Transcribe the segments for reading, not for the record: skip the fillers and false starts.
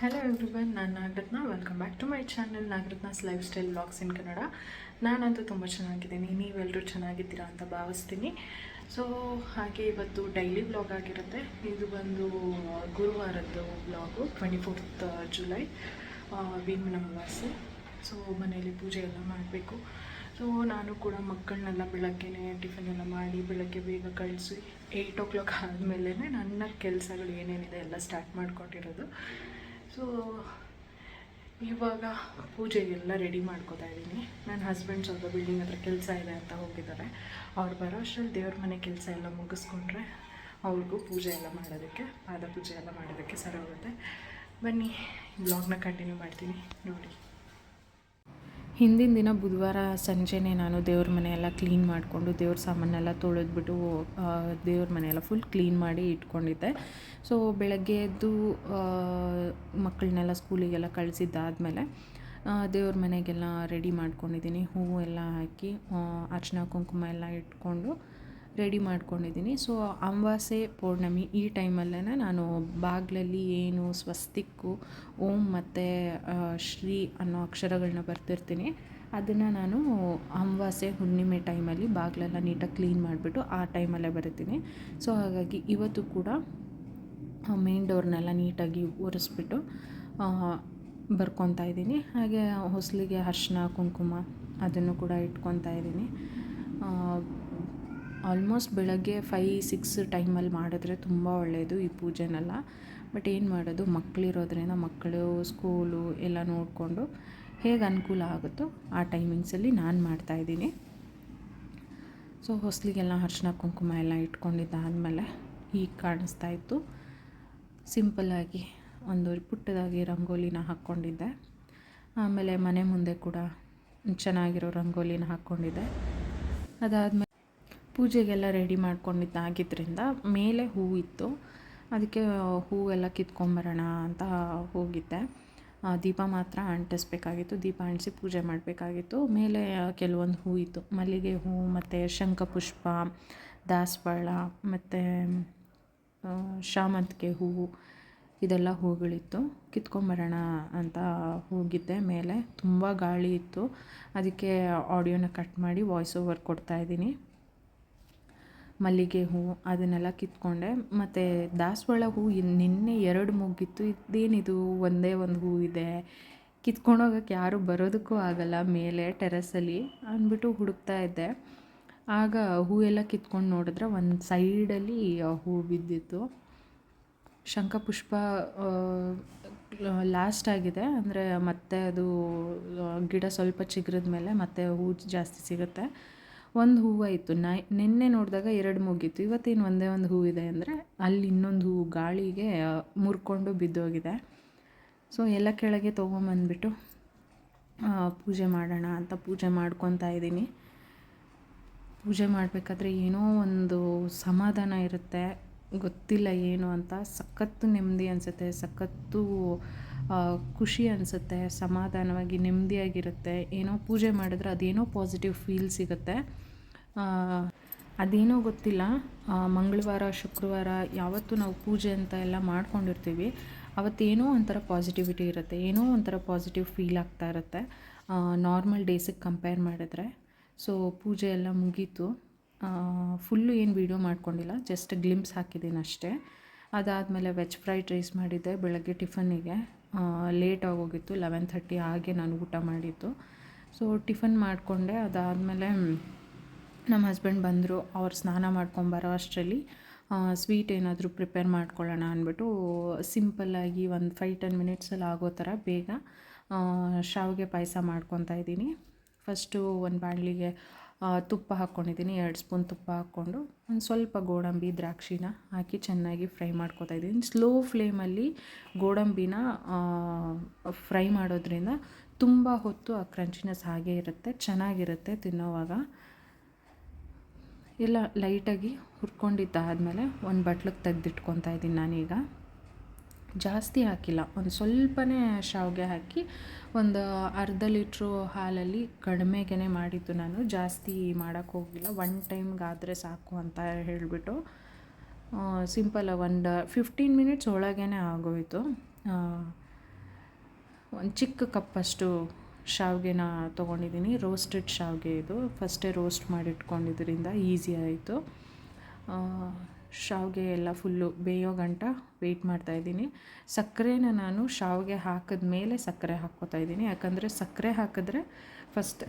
Hello everyone, ನಾನು Nagaratna. Welcome back to my channel Nagaratna's lifestyle vlogs in Kannada. ನಾನಂತೂ ತುಂಬ ಚೆನ್ನಾಗಿದ್ದೀನಿ, ನೀವೆಲ್ಲರೂ ಚೆನ್ನಾಗಿದ್ದೀರಾ ಅಂತ ಭಾವಿಸ್ತೀನಿ. ಸೊ ಹಾಗೆ ಇವತ್ತು ಡೈಲಿ ವ್ಲಾಗ್ ಆಗಿರುತ್ತೆ. ಇದು ಬಂದು ಗುರುವಾರದ್ದು ವ್ಲಾಗು, 24th ಜುಲೈ, ಭೀಮನ ಅಮಾವಾಸ್ಯೆ. ಸೊ ಮನೆಯಲ್ಲಿ ಪೂಜೆ ಎಲ್ಲ ಮಾಡಬೇಕು. ಸೊ ನಾನು ಕೂಡ ಮಕ್ಕಳನ್ನೆಲ್ಲ ಬೆಳಗ್ಗೆನೇ ಟಿಫನ್ ಎಲ್ಲ ಮಾಡಿ ಬೆಳಗ್ಗೆ ಬೇಗ ಕಳಿಸಿ 8 o'clock ಆದಮೇಲೆ ನನ್ನ ಕೆಲಸಗಳು ಏನೇನಿದೆ ಎಲ್ಲ ಸ್ಟಾರ್ಟ್ ಮಾಡ್ಕೊಂಡಿರೋದು. ಸೊ ಇವಾಗ ಪೂಜೆಗೆಲ್ಲ ರೆಡಿ ಮಾಡ್ಕೋತಾ ಇದ್ದೀನಿ. ನನ್ನ ಹಸ್ಬೆಂಡ್ ಸ್ವಲ್ಪ ಬಿಲ್ಡಿಂಗ್ ಹತ್ರ ಕೆಲಸ ಇದೆ ಅಂತ ಹೋಗಿದ್ದಾರೆ. ಅವ್ರು ಬರೋ ಅಷ್ಟರಲ್ಲಿ ದೇವ್ರ ಮನೆ ಕೆಲಸ ಎಲ್ಲ ಮುಗಿಸ್ಕೊಂಡ್ರೆ ಅವ್ರಿಗೂ ಪೂಜೆ ಎಲ್ಲ ಮಾಡೋದಕ್ಕೆ, ಪಾದ ಪೂಜೆ ಎಲ್ಲ ಮಾಡೋದಕ್ಕೆ ಸರಿ ಹೋಗುತ್ತೆ. ಬನ್ನಿ ಬ್ಲಾಗ್ನ ಕಂಟಿನ್ಯೂ ಮಾಡ್ತೀನಿ, ನೋಡಿ. ಹಿಂದಿನ ದಿನ ಬುಧವಾರ ಸಂಜೆನೇ ನಾನು ದೇವ್ರ ಮನೆಯೆಲ್ಲ ಕ್ಲೀನ್ ಮಾಡಿಕೊಂಡು ದೇವ್ರ ಸಾಮಾನೆಲ್ಲ ತೊಳೆದ್ಬಿಟ್ಟು ದೇವ್ರ ಮನೆಯೆಲ್ಲ ಫುಲ್ ಕ್ಲೀನ್ ಮಾಡಿ ಇಟ್ಕೊಂಡಿದ್ದೆ. ಸೊ ಬೆಳಗ್ಗೆ ಎದ್ದು ಮಕ್ಕಳನ್ನೆಲ್ಲ ಸ್ಕೂಲಿಗೆಲ್ಲ ಕಳಿಸಿದ್ದಾದಮೇಲೆ ದೇವ್ರ ಮನೆಗೆಲ್ಲ ರೆಡಿ ಮಾಡ್ಕೊಂಡಿದ್ದೀನಿ. ಹೂವು ಎಲ್ಲ ಹಾಕಿ ಅರ್ಶಿನ ಕುಂಕುಮ ಎಲ್ಲ ಇಟ್ಕೊಂಡು ರೆಡಿ ಮಾಡ್ಕೊಂಡಿದ್ದೀನಿ. ಸೊ ಅಮಾವಾಸ್ಯೆ ಪೌರ್ಣಮಿ ಈ ಟೈಮಲ್ಲೇ ನಾನು ಬಾಗಿಲಲ್ಲಿ ಏನು ಸ್ವಸ್ತಿಕ್ಕು, ಓಂ ಮತ್ತು ಶ್ರೀ ಅನ್ನೋ ಅಕ್ಷರಗಳನ್ನ ಬರ್ತಿರ್ತೀನಿ. ಅದನ್ನು ನಾನು ಅಮಾವಾಸ್ಯೆ ಹುಣ್ಣಿಮೆ ಟೈಮಲ್ಲಿ ಬಾಗಿಲೆಲ್ಲ ನೀಟಾಗಿ ಕ್ಲೀನ್ ಮಾಡಿಬಿಟ್ಟು ಆ ಟೈಮಲ್ಲೇ ಬರಿತೀನಿ. ಸೊ ಹಾಗಾಗಿ ಇವತ್ತು ಕೂಡ ಮೇನ್ ಡೋರ್ನೆಲ್ಲ ನೀಟಾಗಿ ಒರೆಸ್ಬಿಟ್ಟು ಬರ್ಕೊತಾ ಇದ್ದೀನಿ. ಹಾಗೆ ಹೊಸಲಿಗೆ ಅರ್ಶಿನ ಕುಂಕುಮ ಅದನ್ನು ಕೂಡ ಇಟ್ಕೊತಾ ಇದ್ದೀನಿ. ಆಲ್ಮೋಸ್ಟ್ ಬೆಳಗ್ಗೆ 5-6 ಟೈಮಲ್ಲಿ ಮಾಡಿದ್ರೆ ತುಂಬ ಒಳ್ಳೆಯದು ಈ ಪೂಜೆನೆಲ್ಲ. ಬಟ್ ಏನು ಮಾಡೋದು, ಮಕ್ಕಳಿರೋದ್ರಿಂದ ಮಕ್ಕಳು ಸ್ಕೂಲು ಎಲ್ಲ ನೋಡಿಕೊಂಡು ಹೇಗೆ ಅನುಕೂಲ ಆಗುತ್ತೋ ಆ ಟೈಮಿಂಗ್ಸಲ್ಲಿ ನಾನು ಮಾಡ್ತಾಯಿದ್ದೀನಿ. ಸೊ ಹೊಸಲಿಗೆಲ್ಲ ಅರ್ಶಿನ ಕುಂಕುಮ ಎಲ್ಲ ಇಟ್ಕೊಂಡಿದ್ದಾದಮೇಲೆ ಈಗ ಕಾಣಿಸ್ತಾ ಇತ್ತು. ಸಿಂಪಲ್ಲಾಗಿ ಒಂದು ಪುಟ್ಟದಾಗಿ ರಂಗೋಲಿನ ಹಾಕ್ಕೊಂಡಿದ್ದೆ. ಆಮೇಲೆ ಮನೆ ಮುಂದೆ ಕೂಡ ಚೆನ್ನಾಗಿರೋ ರಂಗೋಲಿನ ಹಾಕ್ಕೊಂಡಿದ್ದೆ. ಅದಾದಮೇಲೆ ಪೂಜೆಗೆಲ್ಲ ರೆಡಿ ಮಾಡ್ಕೊಂಡಿದ್ದಾಗಿದ್ದರಿಂದ ಮೇಲೆ ಹೂವಿತ್ತು, ಅದಕ್ಕೆ ಹೂವೆಲ್ಲ ಕಿತ್ಕೊಂಬರೋಣ ಅಂತ ಹೋಗಿದ್ದೆ. ದೀಪ ಮಾತ್ರ ಅಂಟಿಸ್ಬೇಕಾಗಿತ್ತು, ದೀಪ ಅಂಟಿಸಿ ಪೂಜೆ ಮಾಡಬೇಕಾಗಿತ್ತು. ಮೇಲೆ ಕೆಲವೊಂದು ಹೂ ಇತ್ತು, ಮಲ್ಲಿಗೆ ಹೂ ಮತ್ತು ಶಂಖಪುಷ್ಪ, ದಾಸವಾಳ ಮತ್ತು ಶಾಮಂತಿಗೆ ಹೂವು, ಇದೆಲ್ಲ ಹೂಗಳಿತ್ತು. ಕಿತ್ಕೊಂಬರೋಣ ಅಂತ ಹೋಗಿದ್ದೆ. ಮೇಲೆ ತುಂಬ ಗಾಳಿ ಇತ್ತು, ಅದಕ್ಕೆ ಆಡಿಯೋನ ಕಟ್ ಮಾಡಿ ವಾಯ್ಸ್ ಓವರ್ ಕೊಡ್ತಾಯಿದ್ದೀನಿ. ಮಲ್ಲಿಗೆ ಹೂವು ಅದನ್ನೆಲ್ಲ ಕಿತ್ಕೊಂಡೆ. ಮತ್ತು ದಾಸವಾಳ ಹೂವು ನಿನ್ನೆ 2 ಮುಗ್ಗಿತ್ತು. ಇದೇನಿದು ಒಂದೇ ಒಂದು ಹೂ ಇದೆ, ಕಿತ್ಕೊಂಡೋಗೋಕ್ಕೆ ಯಾರೂ ಬರೋದಕ್ಕೂ ಆಗಲ್ಲ ಮೇಲೆ ಟೆರೆಸಲ್ಲಿ ಅಂದ್ಬಿಟ್ಟು ಹುಡುಕ್ತಾ ಇದ್ದೆ. ಆಗ ಹೂವೆಲ್ಲ ಕಿತ್ಕೊಂಡು ನೋಡಿದ್ರೆ ಒಂದು ಸೈಡಲ್ಲಿ ಹೂ ಬಿದ್ದಿತ್ತು. ಶಂಖಪುಷ್ಪ ಲಾಸ್ಟ್ ಆಗಿದೆ, ಅಂದರೆ ಮತ್ತೆ ಅದು ಗಿಡ ಸ್ವಲ್ಪ ಚಿಗುರಿದ ಮೇಲೆ ಮತ್ತೆ ಹೂ ಜಾಸ್ತಿ ಸಿಗುತ್ತೆ. ಒಂದು ಹೂವು ಇತ್ತು, ನಿನ್ನೆ ನೋಡಿದಾಗ 2 ಮುಗಿತ್ತು. ಇವತ್ತೇನು ಒಂದೇ ಒಂದು ಹೂವು ಇದೆ ಅಂದರೆ ಅಲ್ಲಿ ಇನ್ನೊಂದು ಹೂವು ಗಾಳಿಗೆ ಮುರ್ಕೊಂಡು ಬಿದ್ದೋಗಿದೆ. ಸೊ ಎಲ್ಲ ಕೆಳಗೆ ತೊಗೊಂಬಂದ್ಬಿಟ್ಟು ಪೂಜೆ ಮಾಡೋಣ ಅಂತ ಪೂಜೆ ಮಾಡ್ಕೊತಾ ಇದ್ದೀನಿ. ಪೂಜೆ ಮಾಡಬೇಕಾದ್ರೆ ಏನೋ ಒಂದು ಸಮಾಧಾನ ಇರುತ್ತೆ, ಗೊತ್ತಿಲ್ಲ ಏನು ಅಂತ. ಸಖತ್ತು ನೆಮ್ಮದಿ ಅನಿಸುತ್ತೆ, ಸಖತ್ತು ಖುಷಿ ಅನಿಸುತ್ತೆ, ಸಮಾಧಾನವಾಗಿ ನೆಮ್ಮದಿಯಾಗಿರುತ್ತೆ. ಏನೋ ಪೂಜೆ ಮಾಡಿದ್ರೆ ಅದೇನೋ ಪಾಸಿಟಿವ್ ಫೀಲ್ ಸಿಗುತ್ತೆ. ಅದೇನೋ ಗೊತ್ತಿಲ್ಲ, ಮಂಗಳವಾರ ಶುಕ್ರವಾರ ಯಾವತ್ತೂ ನಾವು ಪೂಜೆ ಅಂತ ಎಲ್ಲ ಮಾಡ್ಕೊಂಡಿರ್ತೀವಿ, ಅವತ್ತೇನೋ ಒಂಥರ ಪಾಸಿಟಿವಿಟಿ ಇರುತ್ತೆ, ಏನೋ ಒಂಥರ ಪಾಸಿಟಿವ್ ಫೀಲ್ ಆಗ್ತಾ ಇರುತ್ತೆ ನಾರ್ಮಲ್ ಡೇಸಿಗೆ ಕಂಪೇರ್ ಮಾಡಿದ್ರೆ. ಸೊ ಪೂಜೆ ಎಲ್ಲ ಮುಗೀತು. ಫುಲ್ಲು ಏನು ವೀಡಿಯೋ ಮಾಡ್ಕೊಂಡಿಲ್ಲ, ಜಸ್ಟ್ ಗ್ಲಿಂಪ್ಸ್ ಹಾಕಿದ್ದೀನಿ ಅಷ್ಟೇ. ಅದಾದಮೇಲೆ ವೆಜ್ ಫ್ರೈಡ್ ರೈಸ್ ಮಾಡಿದ್ದೆ ಬೆಳಗ್ಗೆ ಟಿಫನ್ನಿಗೆ. ಲೇಟ್ ಆಗೋಗಿತ್ತು, 11:30 ಹಾಗೆ ನಾನು ಊಟ ಮಾಡಿದ್ದು. ಸೊ ಟಿಫನ್ ಮಾಡಿಕೊಂಡೆ. ಅದಾದಮೇಲೆ ನಮ್ಮ ಹಸ್ಬೆಂಡ್ ಬಂದರು, ಅವ್ರು ಸ್ನಾನ ಮಾಡ್ಕೊಂಬರೋ ಅಷ್ಟರಲ್ಲಿ ಸ್ವೀಟ್ ಏನಾದರೂ ಪ್ರಿಪೇರ್ ಮಾಡ್ಕೊಳ್ಳೋಣ ಅಂದ್ಬಿಟ್ಟು ಸಿಂಪಲ್ಲಾಗಿ ಒಂದು 5-10 ಮಿನಿಟ್ಸಲ್ಲಿ ಆಗೋ ಥರ ಬೇಗ ಶಾವಿಗೆ ಪಾಯಸ ಮಾಡ್ಕೊತಾ ಇದ್ದೀನಿ. ಫಸ್ಟು ಒಂದು ಬಾಣಲಿಗೆ ತುಪ್ಪ ಹಾಕ್ಕೊಂಡಿದ್ದೀನಿ, 2 ಸ್ಪೂನ್ ತುಪ್ಪ ಹಾಕ್ಕೊಂಡು ಒಂದು ಸ್ವಲ್ಪ ಗೋಡಂಬಿ ದ್ರಾಕ್ಷಿನ ಹಾಕಿ ಚೆನ್ನಾಗಿ ಫ್ರೈ ಮಾಡ್ಕೊತಾ ಇದ್ದೀನಿ. ಸ್ಲೋ ಫ್ಲೇಮಲ್ಲಿ ಗೋಡಂಬಿನ ಫ್ರೈ ಮಾಡೋದ್ರಿಂದ ತುಂಬ ಹೊತ್ತು ಆ ಕ್ರಂಚಿನೆಸ್ ಹಾಗೇ ಇರುತ್ತೆ, ಚೆನ್ನಾಗಿರುತ್ತೆ ತಿನ್ನೋವಾಗ. ಎಲ್ಲ ಲೈಟಾಗಿ ಹುರ್ಕೊಂಡಿದ್ದಾದಮೇಲೆ ಒಂದು ಬಟ್ಲಿಗೆ ತೆಗೆದಿಟ್ಕೊತಾ ಇದ್ದೀನಿ ನಾನೀಗ. ಜಾಸ್ತಿ ಹಾಕಿಲ್ಲ, ಒಂದು ಸ್ವಲ್ಪನೇ ಶಾವಿಗೆ ಹಾಕಿ ಒಂದು ಅರ್ಧ ಲೀಟ್ರು ಹಾಲಲ್ಲಿ ಕಡಿಮೆಗೇ ಮಾಡಿದ್ದು ನಾನು, ಜಾಸ್ತಿ ಮಾಡೋಕ್ಕೆ ಹೋಗಿಲ್ಲ. 1 ಟೈಮ್ಗಾದರೆ ಸಾಕು ಅಂತ ಹೇಳಿಬಿಟ್ಟು ಸಿಂಪಲ್ ಒಂದು 15 ಮಿನಿಟ್ಸ್ ಒಳಗೇ ಆಗೋಯಿತು. ಒಂದು ಚಿಕ್ಕ ಕಪ್ಪಷ್ಟು ಶಾವಿಗೆನ ತೊಗೊಂಡಿದ್ದೀನಿ. ರೋಸ್ಟೆಡ್ ಶಾವಿಗೆ ಇದು. ಫಸ್ಟೇ ರೋಸ್ಟ್ ಮಾಡಿಟ್ಕೊಂಡಿದ್ದರಿಂದ ಈಸಿ ಆಯಿತು. ಶಾವಿಗೆ ಎಲ್ಲ ಫುಲ್ಲು ಬೇಯೋ ಗಂಟ ವೆಯ್ಟ್ ಮಾಡ್ತಾಯಿದ್ದೀನಿ. ಸಕ್ಕರೆನ ನಾನು ಶಾವಿಗೆ ಹಾಕಿದ ಮೇಲೆ ಸಕ್ಕರೆ ಹಾಕ್ಕೋತಾಯಿದ್ದೀನಿ. ಯಾಕಂದರೆ ಸಕ್ಕರೆ ಹಾಕಿದ್ರೆ ಫಸ್ಟ್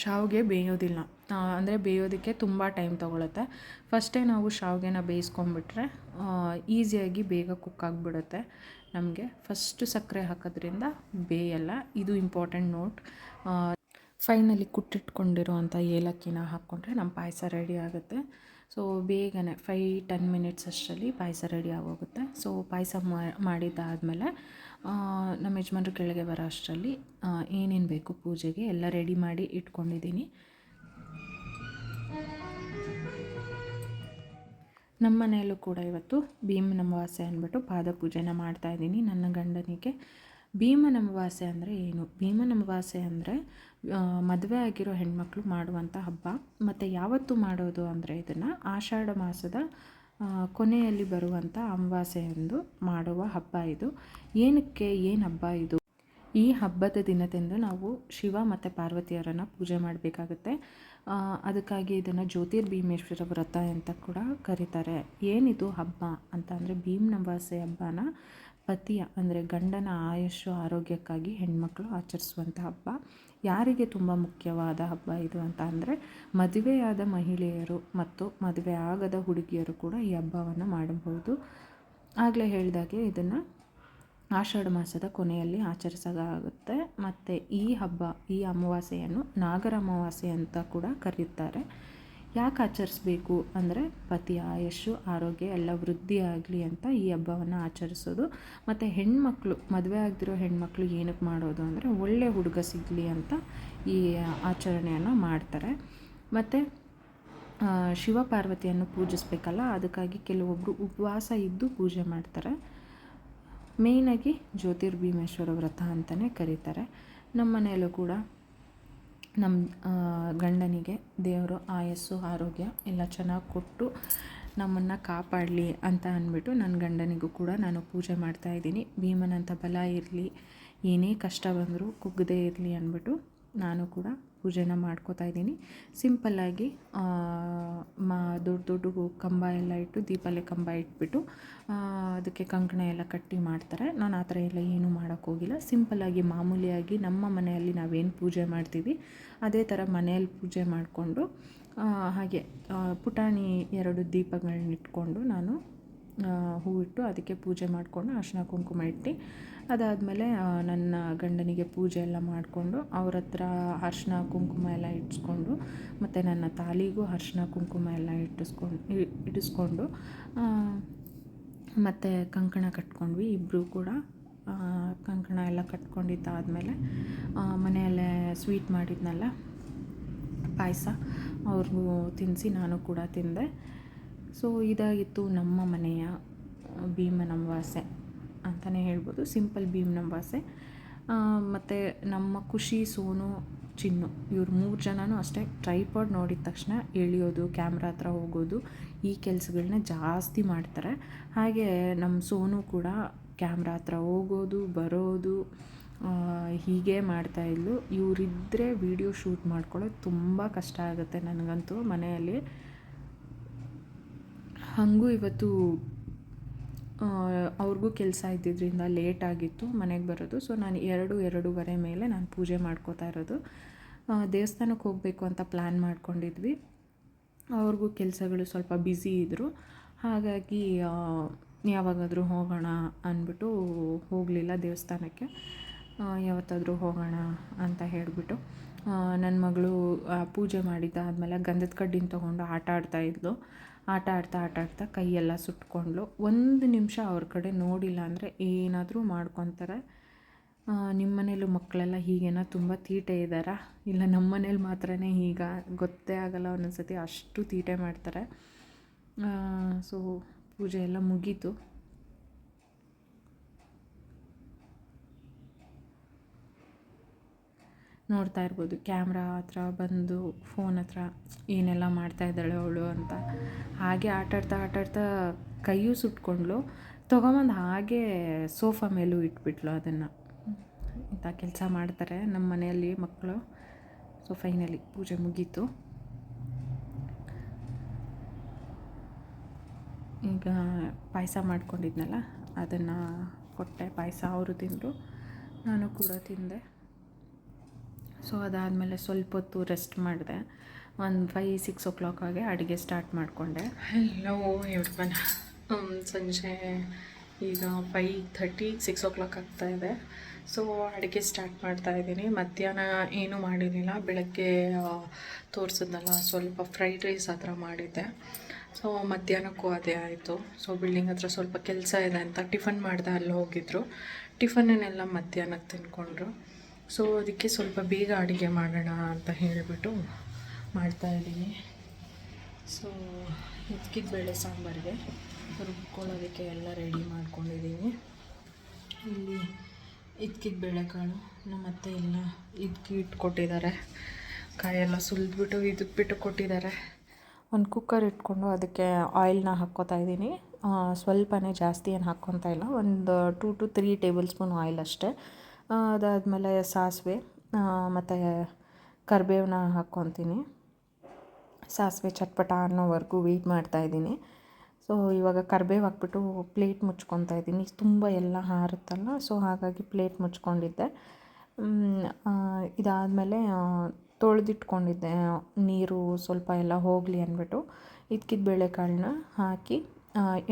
ಶಾವಿಗೆ ಬೇಯೋದಿಲ್ಲ, ಅಂದರೆ ಬೇಯೋದಕ್ಕೆ ತುಂಬ ಟೈಮ್ ತೊಗೊಳುತ್ತೆ. ಫಸ್ಟೇ ನಾವು ಶಾವಿಗೆನ ಬೇಯಿಸ್ಕೊಂಬಿಟ್ರೆ ಈಸಿಯಾಗಿ ಬೇಗ ಕುಕ್ ಆಗಿಬಿಡುತ್ತೆ ನಮಗೆ. ಫಸ್ಟು ಸಕ್ಕರೆ ಹಾಕೋದ್ರಿಂದ ಬೇಯಲ್ಲ. ಇದು ಇಂಪಾರ್ಟೆಂಟ್ ನೋಟ್. ಫೈನಲಿ ಕುಟ್ಟಿಟ್ಕೊಂಡಿರೋವಂಥ ಏಲಕ್ಕಿನ ಹಾಕ್ಕೊಂಡ್ರೆ ನಮ್ಮ ಪಾಯಸ ರೆಡಿ ಆಗುತ್ತೆ. ಸೊ ಬೇಗನೆ 5-10 ಮಿನಿಟ್ಸ್ ಅಷ್ಟರಲ್ಲಿ ಪಾಯಸ ರೆಡಿ ಆಗೋಗುತ್ತೆ. ಸೊ ಪಾಯಸ ಮಾಡಿದ್ದಾದಮೇಲೆ ನಮ್ಮ ಯಜಮಾನ್ರು ಕೆಳಗೆ ಬರೋ ಅಷ್ಟರಲ್ಲಿ ಏನೇನು ಬೇಕು ಪೂಜೆಗೆ ಎಲ್ಲ ರೆಡಿ ಮಾಡಿ ಇಟ್ಕೊಂಡಿದ್ದೀನಿ. ನಮ್ಮ ಮನೆಯಲ್ಲೂ ಕೂಡ ಇವತ್ತು ಭೀಮನ ಅಮಾವಾಸ್ಯೆ ಅಂದ್ಬಿಟ್ಟು ಪಾದ ಪೂಜೆನ ಮಾಡ್ತಾಯಿದ್ದೀನಿ ನನ್ನ ಗಂಡನಿಗೆ. ಭೀಮನ ಅಮಾವಾಸ್ಯೆ ಅಂದರೆ ಏನು? ಭೀಮನ ಅಮಾವಾಸ್ಯೆ ಅಂದರೆ ಮದುವೆ ಆಗಿರೋ ಹೆಣ್ಮಕ್ಳು ಮಾಡುವಂಥ ಹಬ್ಬ. ಮತ್ತು ಯಾವತ್ತು ಮಾಡೋದು ಅಂದರೆ ಇದನ್ನು ಆಷಾಢ ಮಾಸದ ಕೊನೆಯಲ್ಲಿ ಬರುವಂಥ ಅಮಾವಾಸ್ಯೆಯಂದು ಮಾಡುವ ಹಬ್ಬ ಇದು. ಏನಕ್ಕೆ, ಏನು ಹಬ್ಬ ಇದು? ಈ ಹಬ್ಬದ ದಿನದಂದು ನಾವು ಶಿವ ಮತ್ತು ಪಾರ್ವತಿಯರನ್ನು ಪೂಜೆ ಮಾಡಬೇಕಾಗುತ್ತೆ. ಅದಕ್ಕಾಗಿ ಇದನ್ನು ಜ್ಯೋತಿರ್ಭೀಮೇಶ್ವರ ವ್ರತ ಅಂತ ಕೂಡ ಕರೀತಾರೆ. ಏನಿದು ಹಬ್ಬ ಅಂತ ಅಂದರೆ ಭೀಮನ ಅಮಾವಾಸ್ಯೆ ಹಬ್ಬನ ಪತಿಯ ಅಂದರೆ ಗಂಡನ ಆಯುಷ್ಯ ಆರೋಗ್ಯಕ್ಕಾಗಿ ಹೆಣ್ಮಕ್ಳು ಆಚರಿಸುವಂಥ ಹಬ್ಬ. ಯಾರಿಗೆ ತುಂಬ ಮುಖ್ಯವಾದ ಹಬ್ಬ ಇದು ಅಂತ ಅಂದರೆ ಮದುವೆಯಾದ ಮಹಿಳೆಯರು ಮತ್ತು ಮದುವೆ ಆಗದ ಹುಡುಗಿಯರು ಕೂಡ ಈ ಹಬ್ಬವನ್ನು ಮಾಡಬಹುದು. ಆಗಲೇ ಹೇಳಿದಾಗೆ ಇದನ್ನು ಆಷಾಢ ಮಾಸದ ಕೊನೆಯಲ್ಲಿ ಆಚರಿಸಲಾಗುತ್ತೆ. ಮತ್ತು ಈ ಹಬ್ಬ, ಈ ಅಮಾವಾಸ್ಯೆಯನ್ನು ನಾಗರ ಅಮಾವಾಸ್ಯೆ ಅಂತ ಕೂಡ ಕರೆಯುತ್ತಾರೆ. ಯಾಕೆ ಆಚರಿಸ್ಬೇಕು ಅಂದರೆ ಪತಿಯ ಆಯುಷ್ಯು ಆರೋಗ್ಯ ಎಲ್ಲ ವೃದ್ಧಿ ಆಗಲಿ ಅಂತ ಈ ಹಬ್ಬವನ್ನು ಆಚರಿಸೋದು. ಮತ್ತು ಹೆಣ್ಮಕ್ಳು, ಮದುವೆ ಆಗದಿರೋ ಹೆಣ್ಮಕ್ಳು ಏನಕ್ಕೆ ಮಾಡೋದು ಅಂದರೆ ಒಳ್ಳೆ ಹುಡುಗ ಸಿಗಲಿ ಅಂತ ಈ ಆಚರಣೆಯನ್ನು ಮಾಡ್ತಾರೆ. ಮತ್ತು ಶಿವ ಪಾರ್ವತಿಯನ್ನು ಪೂಜಿಸಬೇಕಲ್ಲ, ಅದಕ್ಕಾಗಿ ಕೆಲವೊಬ್ಬರು ಉಪವಾಸ ಇದ್ದು ಪೂಜೆ ಮಾಡ್ತಾರೆ. ಮೇಯ್ನಾಗಿ ಜ್ಯೋತಿರ್ಭೀಮೇಶ್ವರ ವ್ರತ ಅಂತಲೇ ಕರೀತಾರೆ. ನಮ್ಮ ಮನೆಯಲ್ಲೂ ಕೂಡ ನಮ್ಮ ಗಂಡನಿಗೆ ದೇವರು ಆಯಸ್ಸು ಆರೋಗ್ಯ ಎಲ್ಲ ಚೆನ್ನಾಗಿ ಕೊಟ್ಟು ನಮ್ಮನ್ನು ಕಾಪಾಡಲಿ ಅಂತ ಅಂದ್ಬಿಟ್ಟು ನನ್ನ ಗಂಡನಿಗೂ ಕೂಡ ನಾನು ಪೂಜೆ ಮಾಡ್ತಾಯಿದ್ದೀನಿ. ಭೀಮನಂಥ ಬಲ ಇರಲಿ, ಏನೇ ಕಷ್ಟ ಬಂದರೂ ಕುಗ್ಗದೇ ಇರಲಿ ಅಂದ್ಬಿಟ್ಟು ನಾನು ಕೂಡ ಪೂಜೆನ ಮಾಡ್ಕೋತಾ ಇದ್ದೀನಿ. ಸಿಂಪಲ್ಲಾಗಿ ದೊಡ್ಡ ದೊಡ್ಡ ಕಂಬ ಎಲ್ಲ ಇಟ್ಟು, ದೀಪಾಲೆ ಕಂಬ ಇಟ್ಬಿಟ್ಟು ಅದಕ್ಕೆ ಕಂಕಣ ಎಲ್ಲ ಕಟ್ಟಿ ಮಾಡ್ತಾರೆ. ನಾನು ಆ ಥರ ಎಲ್ಲ ಏನೂ ಮಾಡೋಕ್ಕೋಗಿಲ್ಲ. ಸಿಂಪಲ್ಲಾಗಿ ಮಾಮೂಲಿಯಾಗಿ ನಮ್ಮ ಮನೆಯಲ್ಲಿ ನಾವೇನು ಪೂಜೆ ಮಾಡ್ತೀವಿ ಅದೇ ಥರ ಮನೆಯಲ್ಲಿ ಪೂಜೆ ಮಾಡಿಕೊಂಡು, ಹಾಗೆ ಪುಟಾಣಿ 2 ದೀಪಗಳನ್ನ ಇಟ್ಕೊಂಡು ನಾನು ಹೂವಿಟ್ಟು ಅದಕ್ಕೆ ಪೂಜೆ ಮಾಡಿಕೊಂಡು ಅರಿಶಿನ ಕುಂಕುಮ ಇಟ್ಟು, ಅದಾದಮೇಲೆ ನನ್ನ ಗಂಡನಿಗೆ ಪೂಜೆ ಎಲ್ಲ ಮಾಡಿಕೊಂಡು ಅವ್ರ ಹತ್ರ ಅರಿಶಿನ ಕುಂಕುಮ ಎಲ್ಲ ಇಟ್ಟಿಸ್ಕೊಂಡು, ಮತ್ತು ನನ್ನ ತಾಲಿಗೂ ಅರಿಶಿನ ಕುಂಕುಮ ಎಲ್ಲ ಇಟ್ಟಿಸ್ಕೊಂಡು ಮತ್ತು ಕಂಕಣ ಕಟ್ಕೊಂಡ್ವಿ ಇಬ್ಬರು ಕೂಡ. ಕಂಕಣ ಎಲ್ಲ ಕಟ್ಕೊಂಡಿದ್ದಾದಮೇಲೆ ಮನೆಯಲ್ಲೇ ಸ್ವೀಟ್ ಮಾಡಿದ್ನಲ್ಲ ಪಾಯಸ ಅವ್ರಿಗೂ ತಿನ್ನಿಸಿ ನಾನು ಕೂಡ ತಿಂದೆ. ಸೊ ಇದಾಗಿತ್ತು ನಮ್ಮ ಮನೆಯ ಭೀಮನ ಅಮಾವಾಸ್ಯೆ ಅಂತಲೇ ಹೇಳ್ಬೋದು. ಸಿಂಪಲ್ ಭೀಮನ ಅಮಾವಾಸ್ಯೆ. ಮತ್ತು ನಮ್ಮ ಖುಷಿ, ಸೋನು, ಚಿನ್ನು ಇವ್ರು 3 ಜನನೂ ಅಷ್ಟೇ ಟ್ರೈಪಾಡ್ ನೋಡಿದ ತಕ್ಷಣ ಎಳಿಯೋದು, ಕ್ಯಾಮ್ರಾ ಹತ್ರ ಹೋಗೋದು, ಈ ಕೆಲಸಗಳನ್ನ ಜಾಸ್ತಿ ಮಾಡ್ತಾರೆ. ಹಾಗೆ ನಮ್ಮ ಸೋನು ಕೂಡ ಕ್ಯಾಮ್ರಾ ಹತ್ರ ಹೋಗೋದು ಬರೋದು ಹೀಗೆ ಮಾಡ್ತಾಯಿದ್ಲು. ಇವರಿದ್ದರೆ ವೀಡಿಯೋ ಶೂಟ್ ಮಾಡ್ಕೊಳ್ಳೋದು ತುಂಬ ಕಷ್ಟ ಆಗುತ್ತೆ ನನಗಂತೂ ಮನೆಯಲ್ಲಿ. ಹಾಗೂ ಇವತ್ತು ಅವ್ರಿಗೂ ಕೆಲಸ ಇದ್ದಿದ್ದರಿಂದ ಲೇಟ್ ಆಗಿತ್ತು ಮನೆಗೆ ಬರೋದು. ಸೊ ನಾನು 2-2:30 ಮೇಲೆ ನಾನು ಪೂಜೆ ಮಾಡ್ಕೋತಾ ಇರೋದು. ದೇವಸ್ಥಾನಕ್ಕೆ ಹೋಗಬೇಕು ಅಂತ ಪ್ಲ್ಯಾನ್ ಮಾಡ್ಕೊಂಡಿದ್ವಿ. ಅವ್ರಿಗೂ ಕೆಲಸಗಳು ಸ್ವಲ್ಪ ಬ್ಯುಸಿ ಇದ್ದರು. ಹಾಗಾಗಿ ಯಾವಾಗಾದರೂ ಹೋಗೋಣ ಅಂದ್ಬಿಟ್ಟು ಹೋಗಲಿಲ್ಲ ದೇವಸ್ಥಾನಕ್ಕೆ. ಯಾವತ್ತಾದರೂ ಹೋಗೋಣ ಅಂತ ಹೇಳಿಬಿಟ್ಟು ನನ್ನ ಮಗಳು ಪೂಜೆ ಮಾಡಿದ್ದಾದಮೇಲೆ ಗಂಧದ ಕಡ್ಡಿನ ತೊಗೊಂಡು ಆಟ ಆಡ್ತಾಯಿದ್ಲು. ಆಟ ಆಡ್ತಾ ಕೈಯೆಲ್ಲ ಸುಟ್ಕೊಂಡ್ಳು. 1 ನಿಮಿಷ ಅವ್ರ ಕಡೆ ನೋಡಿಲ್ಲ ಅಂದರೆ ಏನಾದರೂ ಮಾಡ್ಕೊತಾರೆ. ನಿಮ್ಮ ಮನೇಲೂ ಮಕ್ಕಳೆಲ್ಲ ಹೀಗೇನ ತುಂಬ ತೀಟೆ ಇದ್ದಾರಾ? ಇಲ್ಲ ನಮ್ಮ ಮನೇಲಿ ಮಾತ್ರನೇ ಈಗ ಗೊತ್ತೇ ಆಗಲ್ಲ ಒಂದೊಂದ್ಸತಿ, ಅಷ್ಟು ತೀಟೆ ಮಾಡ್ತಾರೆ. ಸೊ ಪೂಜೆ ಎಲ್ಲ ಮುಗೀತು. ನೋಡ್ತಾ ಇರ್ಬೋದು ಕ್ಯಾಮ್ರಾ ಹತ್ರ ಬಂದು ಫೋನ್ ಹತ್ರ ಏನೆಲ್ಲ ಮಾಡ್ತಾಯಿದ್ದಾಳೆ ಅವಳು ಅಂತ. ಹಾಗೆ ಆಟಾಡ್ತಾ ಕೈಯೂ ಸುಟ್ಕೊಂಡ್ಳು. ತೊಗೊಂಬಂದು ಹಾಗೆ ಸೋಫಾ ಮೇಲೂ ಇಟ್ಬಿಟ್ಲು ಅದನ್ನು. ಇಂಥ ಕೆಲಸ ಮಾಡ್ತಾರೆ ನಮ್ಮ ಮನೆಯಲ್ಲಿ ಮಕ್ಕಳು. ಸೊ ಫೈನಲಿ ಪೂಜೆ ಮುಗೀತು. ಈಗ ಪಾಯಸ ಮಾಡ್ಕೊಂಡಿದ್ನಲ್ಲ ಅದನ್ನು ಕೊಟ್ಟೆ. ಪಾಯಸ ಅವರು ತಿಂದರು, ನಾನು ಕೂಡ ತಿಂದೆ. ಸೊ ಅದಾದಮೇಲೆ ಸ್ವಲ್ಪ ಹೊತ್ತು ರೆಸ್ಟ್ ಮಾಡಿದೆ. ಒಂದು 5-6 ಓ ಕ್ಲಾಕಾಗೆ ಅಡುಗೆ ಸ್ಟಾರ್ಟ್ ಮಾಡಿಕೊಂಡೆ. ಹಲೋ ಎವ್ರಿವನ್, ಸಂಜೆ ಈಗ 5:30-6 ಓ ಕ್ಲಾಕ್ ಆಗ್ತಾಯಿದೆ. ಸೊ ಅಡುಗೆ ಸ್ಟಾರ್ಟ್ ಮಾಡ್ತಾಯಿದ್ದೀನಿ. ಮಧ್ಯಾಹ್ನ ಏನೂ ಮಾಡಿರಲಿಲ್ಲ. ಬೆಳಗ್ಗೆ ತೋರಿಸಿದ್ನಲ್ಲ ಸ್ವಲ್ಪ ಫ್ರೈಡ್ ರೈಸ್ ಆ ಥರ ಮಾಡಿದ್ದೆ. ಸೊ ಮಧ್ಯಾಹ್ನಕ್ಕೂ ಅದೇ ಆಯಿತು. ಸೊ ಬಿಲ್ಡಿಂಗ್ ಹತ್ರ ಸ್ವಲ್ಪ ಕೆಲಸ ಇದೆ ಅಂತ ಟಿಫನ್ ಮಾಡಿದೆ, ಅಲ್ಲಿ ಹೋಗಿದ್ರು. ಟಿಫನ್ನೆಲ್ಲ ಮಧ್ಯಾಹ್ನಕ್ಕೆ ತಿನ್ಕೊಂಡ್ರು. ಸೊ ಅದಕ್ಕೆ ಸ್ವಲ್ಪ ಬೇಗ ಅಡುಗೆ ಮಾಡೋಣ ಅಂತ ಹೇಳಿಬಿಟ್ಟು ಮಾಡ್ತಾಯಿದ್ದೀನಿ. ಸೊ ಹಿಚ್ಕಿದ ಬೇಳೆ ಸಾಂಬಾರಿಗೆ ರುಬ್ಕೊಳ್ಳೋದಕ್ಕೆ ಎಲ್ಲ ರೆಡಿ ಮಾಡ್ಕೊಂಡಿದ್ದೀನಿ. ಇಲ್ಲಿ ಹಿಚ್ಕಿದ ಬೇಳೆಕಾಳು ನಮ್ಮ ಅತ್ತೆ ಎಲ್ಲ ಇಟ್ಕೊಟ್ಟಿದ್ದಾರೆ. ಕಾಯೆಲ್ಲ ಸುಲಿದ್ಬಿಟ್ಟು ಇದಕ್ಬಿಟ್ಟು ಕೊಟ್ಟಿದ್ದಾರೆ. ಒಂದು ಕುಕ್ಕರ್ ಇಟ್ಕೊಂಡು ಅದಕ್ಕೆ ಆಯಿಲ್ನ ಹಾಕ್ಕೋತಾ ಇದ್ದೀನಿ. ಸ್ವಲ್ಪನೇ, ಜಾಸ್ತಿ ಏನು ಹಾಕ್ಕೊತಾ ಇಲ್ಲ. ಒಂದು 2 to 3 ಟೇಬಲ್ ಸ್ಪೂನ್ ಆಯಿಲ್ ಅಷ್ಟೇ. ಅದಾದಮೇಲೆ ಸಾಸಿವೆ ಮತ್ತು ಕರಿಬೇವನ್ನ ಹಾಕ್ಕೊತೀನಿ. ಸಾಸಿವೆ ಚಟ್ಪಟ ಅನ್ನೋವರೆಗೂ ವೆಯ್ಟ್ ಮಾಡ್ತಾಯಿದ್ದೀನಿ. ಸೊ ಇವಾಗ ಕರಿಬೇವು ಹಾಕ್ಬಿಟ್ಟು ಪ್ಲೇಟ್ ಮುಚ್ಕೊತಾ ಇದ್ದೀನಿ. ತುಂಬ ಎಲ್ಲ ಹಾರುತ್ತಲ್ಲ, ಸೊ ಹಾಗಾಗಿ ಪ್ಲೇಟ್ ಮುಚ್ಕೊಂಡಿದ್ದೆ. ಇದಾದಮೇಲೆ ತೊಳೆದಿಟ್ಕೊಂಡಿದ್ದೆ, ನೀರು ಸ್ವಲ್ಪ ಎಲ್ಲ ಹೋಗಲಿ ಅಂದ್ಬಿಟ್ಟು ಇದ್ಕಿದ ಬೇಳೆಕಾಳನ್ನ ಹಾಕಿ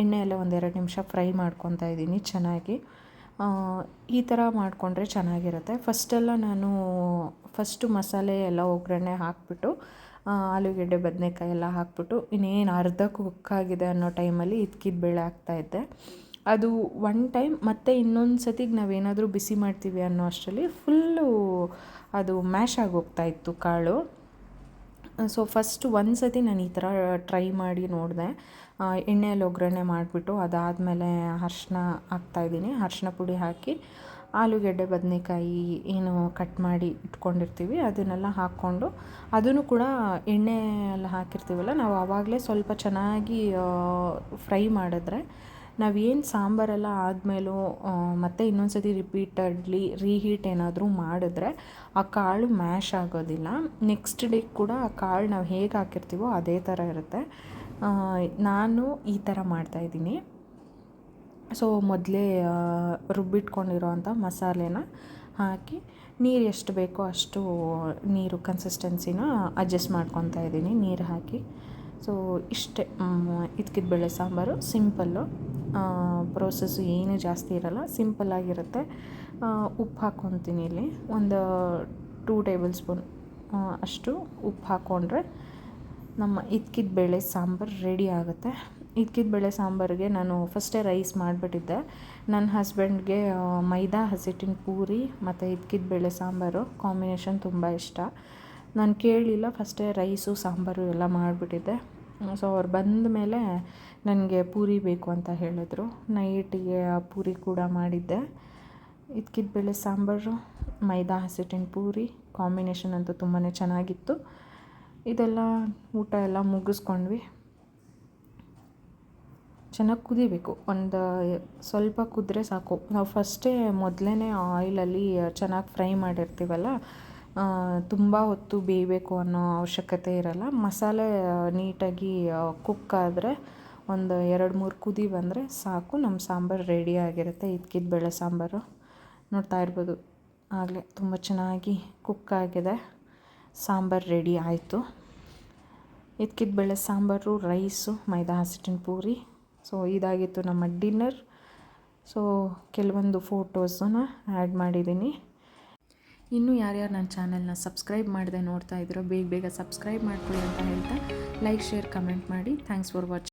ಎಣ್ಣೆಯಲ್ಲೇ 1-2 ನಿಮಿಷ ಫ್ರೈ ಮಾಡ್ಕೊತಾ ಇದ್ದೀನಿ ಚೆನ್ನಾಗಿ. ಈ ಥರ ಮಾಡಿಕೊಂಡ್ರೆ ಚೆನ್ನಾಗಿರುತ್ತೆ. ಫಸ್ಟು ಮಸಾಲೆ ಎಲ್ಲ ಒಗ್ಗರಣೆ ಹಾಕಿಬಿಟ್ಟು ಆಲೂಗೆಡ್ಡೆ ಬದನೆಕಾಯಿ ಎಲ್ಲ ಹಾಕ್ಬಿಟ್ಟು ಇನ್ನೇನು ಅರ್ಧ ಕುಕ್ಕಾಗಿದೆ ಅನ್ನೋ ಟೈಮಲ್ಲಿ ಇದ್ಕಿದ ಬೇಳೆ ಹಾಕ್ತಾಯಿದ್ದೆ. ಅದು ಒನ್ ಟೈಮ್ ಮತ್ತು ಇನ್ನೊಂದು ಸತಿಗೆ ನಾವೇನಾದರೂ ಬಿಸಿ ಮಾಡ್ತೀವಿ ಅನ್ನೋ ಅಷ್ಟರಲ್ಲಿ ಫುಲ್ಲು ಅದು ಮ್ಯಾಶ್ ಆಗೋಗ್ತಾಯಿತ್ತು ಕಾಳು. ಸೊ ಫಸ್ಟು ಒಂದು ಸತಿ ನಾನು ಈ ಥರ ಟ್ರೈ ಮಾಡಿ ನೋಡಿದೆ. ಎಣ್ಣೆಯಲ್ಲಿ ಒಗ್ಗರಣೆ ಮಾಡಿಬಿಟ್ಟು ಅದಾದಮೇಲೆ ಅರ್ಶಿನ ಹಾಕ್ತಾಯಿದ್ದೀನಿ. ಅರ್ಶಿನ ಪುಡಿ ಹಾಕಿ ಆಲೂಗೆಡ್ಡೆ ಬದನೆಕಾಯಿ ಏನು ಕಟ್ ಮಾಡಿ ಇಟ್ಕೊಂಡಿರ್ತೀವಿ ಅದನ್ನೆಲ್ಲ ಹಾಕ್ಕೊಂಡು, ಅದನ್ನು ಕೂಡ ಎಣ್ಣೆ ಎಲ್ಲ ಹಾಕಿರ್ತೀವಲ್ಲ ನಾವು ಆವಾಗಲೇ ಸ್ವಲ್ಪ ಚೆನ್ನಾಗಿ ಫ್ರೈ ಮಾಡಿದ್ರೆ ನಾವೇನು ಸಾಂಬಾರೆಲ್ಲ ಆದಮೇಲೂ ಮತ್ತೆ ಇನ್ನೊಂದು ಸತಿ ರಿಪೀಟೆಡ್ಲಿ ರೀಹೀಟ್ ಏನಾದರೂ ಮಾಡಿದ್ರೆ ಆ ಕಾಳು ಮ್ಯಾಶ್ ಆಗೋದಿಲ್ಲ. ನೆಕ್ಸ್ಟ್ ಡೇ ಕೂಡ ಆ ಕಾಳು ನಾವು ಹೇಗೆ ಹಾಕಿರ್ತೀವೋ ಅದೇ ಥರ ಇರುತ್ತೆ. ನಾನು ಈ ಥರ ಮಾಡ್ತಾಯಿದ್ದೀನಿ. ಸೊ ಮೊದಲೇ ರುಬ್ಬಿಟ್ಕೊಂಡಿರೋವಂಥ ಮಸಾಲೆನ ಹಾಕಿ ನೀರು ಎಷ್ಟು ಬೇಕೋ ಅಷ್ಟು ನೀರು ಕನ್ಸಿಸ್ಟೆನ್ಸಿನ ಅಡ್ಜಸ್ಟ್ ಮಾಡ್ಕೊತಾ ಇದ್ದೀನಿ ನೀರು ಹಾಕಿ. ಸೊ ಇಷ್ಟೇ ಇದ್ಕಿದ ಬೇಳೆ ಸಾಂಬಾರು ಸಿಂಪಲ್ಲು. ಪ್ರೋಸೆಸ್ಸು ಏನೂ ಜಾಸ್ತಿ ಇರೋಲ್ಲ, ಸಿಂಪಲ್ಲಾಗಿರುತ್ತೆ. ಉಪ್ಪು ಹಾಕ್ಕೊತೀನಿ. ಇಲ್ಲಿ ಒಂದು 2 ಟೇಬಲ್ ಸ್ಪೂನ್ ಅಷ್ಟು ಉಪ್ಪು ಹಾಕ್ಕೊಂಡ್ರೆ ನಮ್ಮ ಇದ್ಕಿದ ಬೇಳೆ ಸಾಂಬಾರು ರೆಡಿ ಆಗುತ್ತೆ. ಇದ್ಕಿದ ಬೇಳೆ ಸಾಂಬಾರಿಗೆ ನಾನು ಫಸ್ಟೇ ರೈಸ್ ಮಾಡಿಬಿಟ್ಟಿದ್ದೆ. ನನ್ನ ಹಸ್ಬೆಂಡ್ಗೆ ಮೈದಾ ಹಸಿಟ್ಟಿನ ಪೂರಿ ಮತ್ತು ಇದ್ಕಿದ ಬೇಳೆ ಸಾಂಬಾರು ಕಾಂಬಿನೇಷನ್ ತುಂಬ ಇಷ್ಟ. ನಾನು ಕೇಳಲಿಲ್ಲ, ಫಸ್ಟೇ ರೈಸು ಸಾಂಬಾರು ಎಲ್ಲ ಮಾಡಿಬಿಟ್ಟಿದ್ದೆ. ಸೊ ಅವ್ರು ಬಂದ ಮೇಲೆ ನನಗೆ ಪೂರಿ ಬೇಕು ಅಂತ ಹೇಳಿದ್ರು. ನೈಟಿಗೆ ಪೂರಿ ಕೂಡ ಮಾಡಿದ್ದೆ. ಇದ್ಕಿದ ಬೇಳೆ ಸಾಂಬಾರು ಮೈದಾ ಹಸಿಟ್ಟಿನ ಪೂರಿ ಕಾಂಬಿನೇಷನ್ ಅಂತೂ ತುಂಬಾ ಚೆನ್ನಾಗಿತ್ತು. ಇದೆಲ್ಲ ಊಟ ಎಲ್ಲ ಮುಗಿಸ್ಕೊಂಡ್ವಿ. ಚೆನ್ನಾಗಿ ಕುದಿಬೇಕು, ಒಂದು ಸ್ವಲ್ಪ ಕುದ್ರೆ ಸಾಕು. ನಾವು ಫಸ್ಟೇ ಮೊದಲೇ ಆಯಿಲಲ್ಲಿ ಚೆನ್ನಾಗಿ ಫ್ರೈ ಮಾಡಿರ್ತೀವಲ್ಲ, ತುಂಬ ಹೊತ್ತು ಬೇಯಬೇಕು ಅನ್ನೋ ಅವಶ್ಯಕತೆ ಇರಲ್ಲ. ಮಸಾಲೆ ನೀಟಾಗಿ ಕುಕ್ ಆದರೆ ಒಂದು 2-3 ಕುದಿ ಬಂದರೆ ಸಾಕು, ನಮ್ಮ ಸಾಂಬಾರು ರೆಡಿಯಾಗಿರುತ್ತೆ. ಇದ್ಕಿದ ಬೇಳೆ ಸಾಂಬಾರು ನೋಡ್ತಾ ಇರ್ಬೋದು, ಆಗಲೇ ತುಂಬ ಚೆನ್ನಾಗಿ ಕುಕ್ ಆಗಿದೆ. ಸಾಂಬಾರು ರೆಡಿ ಆಯಿತು. ಇದ್ಕಿದ ಬೇಳೆ ಸಾಂಬಾರು, ರೈಸು, ಮೈದಾ ಹಸಿಟ್ಟಿನ ಪೂರಿ. ಸೊ ಇದಾಗಿತ್ತು ನಮ್ಮ ಡಿನ್ನರ್. ಸೊ ಕೆಲವೊಂದು ಫೋಟೋಸನ್ನ ಆ್ಯಡ್ ಮಾಡಿದ್ದೀನಿ. ಇನ್ನೂ ಯಾರ್ಯಾರು ನನ್ನ ಚಾನಲ್ನ ಸಬ್ಸ್ಕ್ರೈಬ್ ಮಾಡದೆ ನೋಡ್ತಾ ಇದ್ದೀರೋ ಬೇಗ ಸಬ್ಸ್ಕ್ರೈಬ್ ಮಾಡ್ಕೊಳ್ಳಿ ಅಂತ ಹೇಳ್ತಾ ಲೈಕ್, ಶೇರ್, ಕಮೆಂಟ್ ಮಾಡಿ. Thanks for watching.